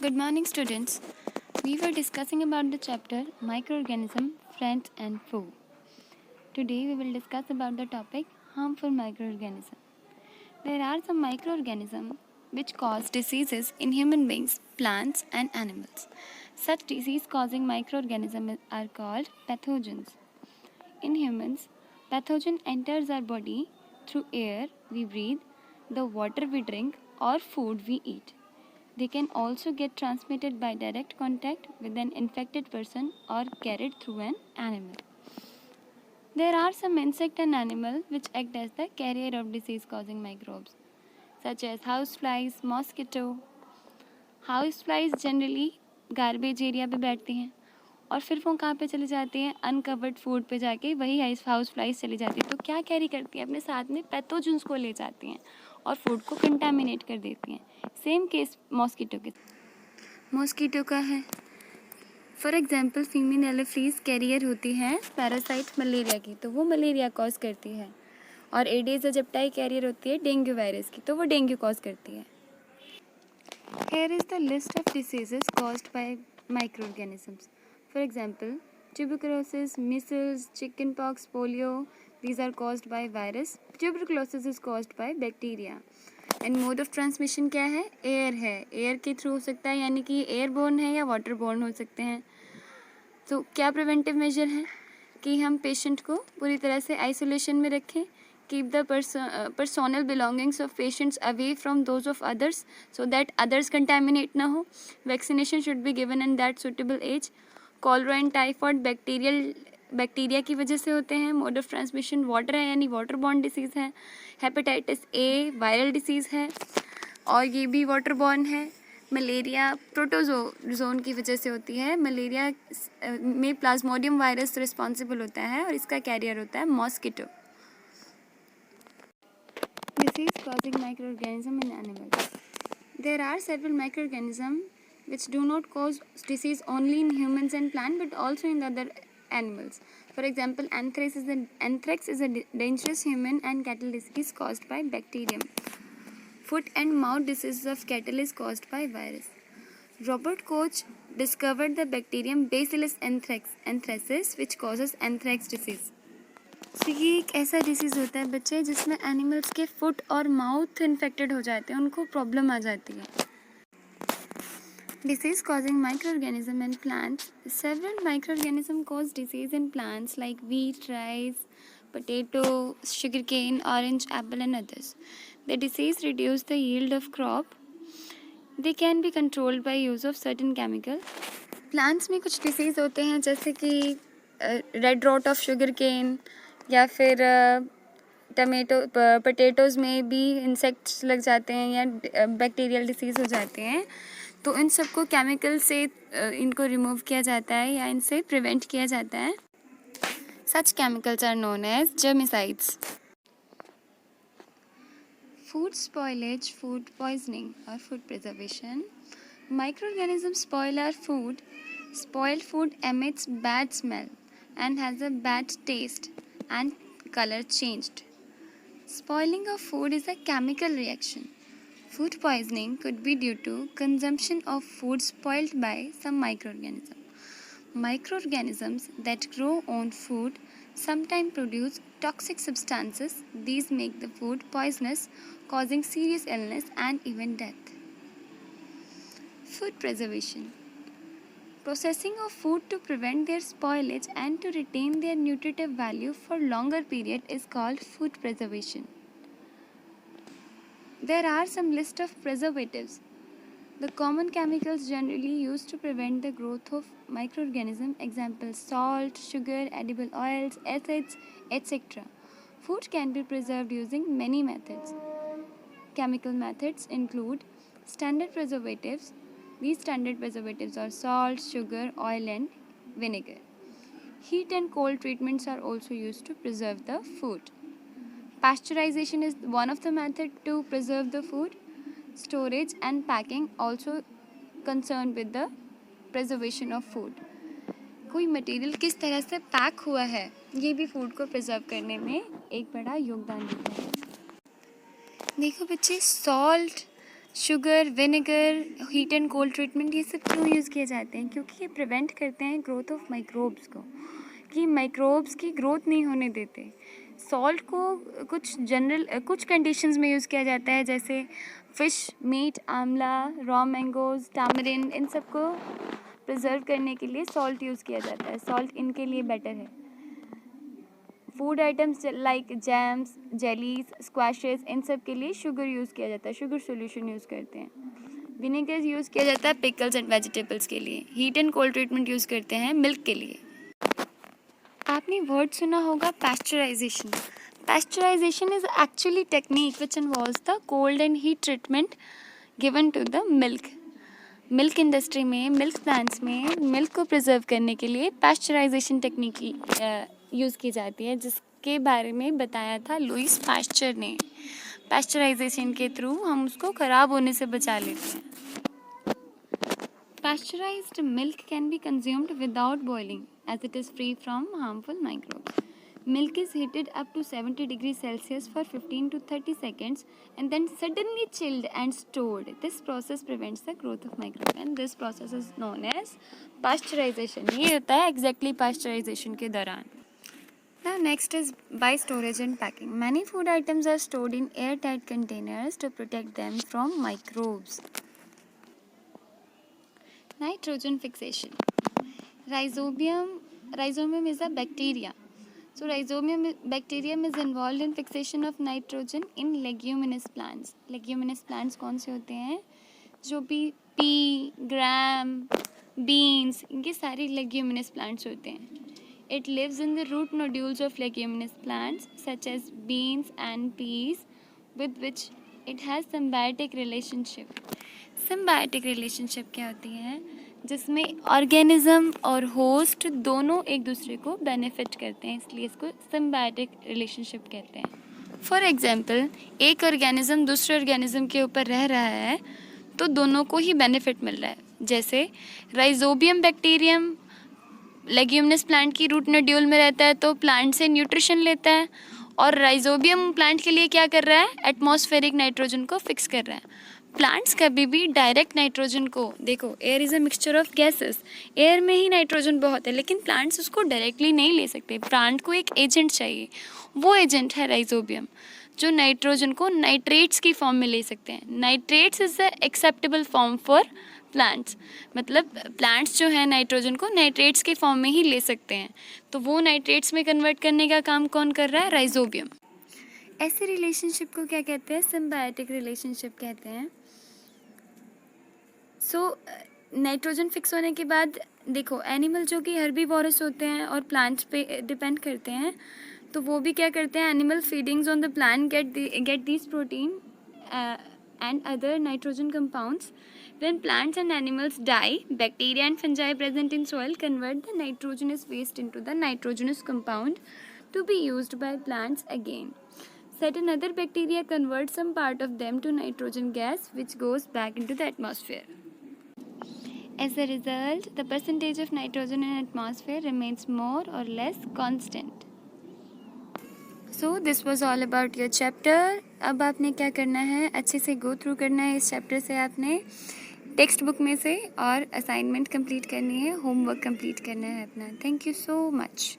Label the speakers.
Speaker 1: Good morning, students. We were discussing about the chapter Microorganism, Friends and Foe. Today we will discuss about the topic harmful microorganism. There are some microorganisms which cause diseases in human beings, plants and animals. Such disease-causing microorganisms are called pathogens. In humans, pathogen enters our body through air we breathe, the water we drink or food we eat. They can also get transmitted by direct contact with an infected person or carried through an animal. There are some insect and animal which act as the carrier of disease-causing microbes, such as houseflies, mosquito. Houseflies generally garbage area पे बैठती हैं और फिर वो कहाँ पे चली जाती हैं, अनकवर्ड फूड पे जाके वही हाउस फ्लाइज चली जाती है. तो क्या कैरी करती हैं, अपने साथ में पैथोजेंस को ले जाती हैं और फूड को कंटामिनेट कर देती हैं. सेम केस मॉस्किटो का है. For example female anopheles carrier होती है पैरासाइट मलेरिया की, तो वो मलेरिया कॉज करती है. और एडिस एजिप्टाई कैरियर होती है डेंगू वायरस की, तो वो डेंगू कॉज करती है. Here is the list of diseases caused by microorganisms. For example, tuberculosis, measles, chickenpox, polio. These are caused by virus. Tuberculosis is caused by bacteria. And mode of transmission क्या है? Air है. Air के through हो सकता है, यानी कि airborne है या वाटरबोर्न हो सकते हैं. तो क्या प्रिवेंटिव मेजर है कि हम पेशेंट को पूरी तरह से आइसोलेशन में रखें. Keep the personal belongings of patients away from those of others so that others contaminate ना हो. Vaccination should be given in that suitable age. Cholera and typhoid bacteria की वजह से होते हैं. मोड ऑफ ट्रांसमिशन वाटर है, यानी water borne disease है. हेपेटाइटिस ए वायरल डिसीज़ है और ये भी वाटर बॉर्न है. मलेरिया प्रोटोजोन की वजह से होती है. मलेरिया में प्लाज्मोडियम वायरस रिस्पॉन्सिबल होता है और इसका कैरियर होता है mosquito. Disease causing microorganism in animals. There are several microorganisms which do not cause disease only in humans and plants but also in other animals. For example, anthrax is a dangerous human and cattle disease caused by bacterium. Foot and mouth disease of cattle is caused by virus. Robert Koch discovered the bacterium Bacillus anthracis which causes anthrax disease. तो ये एक ऐसा disease होता है बच्चे जिसमें animals के foot और माउथ इन्फेक्टेड हो जाते हैं, उनको प्रॉब्लम आ जाती है. Disease causing microorganism in plants. Several microorganism cause disease in plants like wheat, rice, potato, sugarcane, orange, apple and others. The disease reduce the yield of crop. They can be controlled by use of certain chemical. Plants में कुछ disease होते हैं जैसे कि red rot of sugarcane या फिर potatoes में भी इंसेक्ट्स लग जाते हैं या बैक्टीरियल डिसीज़ हो जाते हैं. तो इन सबको केमिकल से इनको रिमूव किया जाता है या इनसे प्रिवेंट किया जाता है. Such chemicals are known as germicides. Food spoilage, food poisoning और food preservation. Microorganisms spoil our food. Spoiled food emits bad smell and has a bad taste and color changed. Spoiling of food is a chemical reaction. Food poisoning could be due to consumption of food spoiled by some microorganism. Microorganisms that grow on food sometimes produce toxic substances. These make the food poisonous, causing serious illness and even death. Food preservation. Processing of food to prevent their spoilage and to retain their nutritive value for longer period is called food preservation. There are some list of preservatives. The common chemicals generally used to prevent the growth of microorganisms, example salt, sugar, edible oils, acids, etc. Food can be preserved using many methods. Chemical methods include standard preservatives. These standard preservatives are salt, sugar, oil and vinegar. Heat and cold treatments are also used to preserve the food. Pasteurization is one of the methods to preserve the food. Storage and packing also concerned with the preservation of food. कोई material किस तरह से pack हुआ है, ये भी food को preserve करने में एक बड़ा योगदान देता है. देखो बच्चे, salt sugar, vinegar, heat and cold treatment, ये सब क्यों यूज़ किए जाते हैं? क्योंकि ये प्रिवेंट करते हैं ग्रोथ ऑफ माइक्रोब्स को, कि माइक्रोब्स की ग्रोथ नहीं होने देते। सॉल्ट को कुछ कंडीशंस में यूज़ किया जाता है, जैसे फ़िश, मीट, आंवला, रॉ मैंगोज़, टामरिन, इन सब को प्रिजर्व करने के लिए सॉल्ट यूज़ किया जाता है। सॉल्ट इनके लिए बेटर है। Food items like jams, jellies, squashes, इन सब के लिए शुगर यूज़ किया जाता है, शुगर सोल्यूशन यूज़ करते हैं। विनेगर यूज़ किया जाता है पिकल्स एंड वेजिटेबल्स के लिए। Heat and cold treatment use करते हैं मिल्क के लिए। आपने वर्ड सुना होगा pasteurization. Pasteurization is actually technique which involves the cold and heat treatment given to the milk. Milk industry में, मिल्क प्लांट्स में मिल्क को प्रिजर्व करने के लिए पैस्चराइजेशन टेक्निक यूज़ की जाती है, जिसके बारे में बताया था लुईस पास्चर ने। पैस्चराइजेशन के थ्रू हम उसको ख़राब होने से बचा लेते हैं। Pasteurized milk can be consumed without boiling as it is free from harmful microbes. Milk is heated up to 70 degrees Celsius for 15 to 30 seconds and then suddenly chilled and stored. This process prevents the growth of microbes and this process is known as pasteurization. ये होता है exactly pasteurization के दौरान. Now next is by storage and packing. Many food items are stored in airtight containers to protect them from microbes. Nitrogen fixation. Rhizobium is a bacteria. So rhizobium bacterium is involved in fixation of nitrogen in leguminous plants. Leguminous plants कौन से होते हैं? जो भी pea, gram, beans, इनके सारे leguminous plants होते हैं. It lives in the root nodules of leguminous plants such as beans and peas, with which it has symbiotic relationship. Symbiotic relationship क्या होती है? जिसमें ऑर्गेनिज्म और होस्ट दोनों एक दूसरे को बेनिफिट करते हैं, इसलिए इसको सिम्बायोटिक रिलेशनशिप कहते हैं। फॉर एग्जांपल, एक ऑर्गेनिज्म दूसरे ऑर्गेनिज्म के ऊपर रह रहा है तो दोनों को ही बेनिफिट मिल रहा है। जैसे राइजोबियम बैक्टीरियम लेग्यूमिनस प्लांट की रूट नोड्यूल में रहता है तो प्लांट से न्यूट्रिशन लेता है, और राइजोबियम प्लांट के लिए क्या कर रहा है? एटमॉस्फेरिक नाइट्रोजन को फिक्स कर रहा है। प्लांट्स कभी भी डायरेक्ट नाइट्रोजन को, देखो air is a mixture of gases, air में ही नाइट्रोजन बहुत है, लेकिन प्लांट्स उसको डायरेक्टली नहीं ले सकते। प्लांट को एक एजेंट चाहिए, वो एजेंट है राइजोबियम, जो नाइट्रोजन को नाइट्रेट्स की फॉर्म में ले सकते हैं। Nitrates is the acceptable form for plants, मतलब प्लांट्स जो है नाइट्रोजन को नाइट्रेट्स के फॉर्म में ही ले सकते हैं, तो वो नाइट्रेट्स में कन्वर्ट करने का काम कौन कर रहा है? राइजोबियम। ऐसे रिलेशनशिप को क्या कहते हैं? सिम्बायोटिक रिलेशनशिप कहते हैं। नाइट्रोजन फिक्स होने के बाद देखो, एनिमल जो कि हर्बीवोरस होते हैं और प्लांट्स पे डिपेंड करते हैं, तो वो भी क्या करते हैं? Animal feedings on the plant get this protein and other nitrogen compounds. When plants and animals die, bacteria and fungi present in soil convert the nitrogenous waste into the nitrogenous compound to be used by plants again. Certain other bacteria convert some part of them to nitrogen gas, which goes back into the atmosphere. As a result, the percentage of nitrogen in atmosphere remains more or less constant. So this was all about your chapter. अब आपने क्या करना है? अच्छे से go through करना है इस चैप्टर से, आपने टेक्स्ट बुक में से, और असाइनमेंट कंप्लीट करनी है, होमवर्क कंप्लीट करना है अपना। Thank you so much.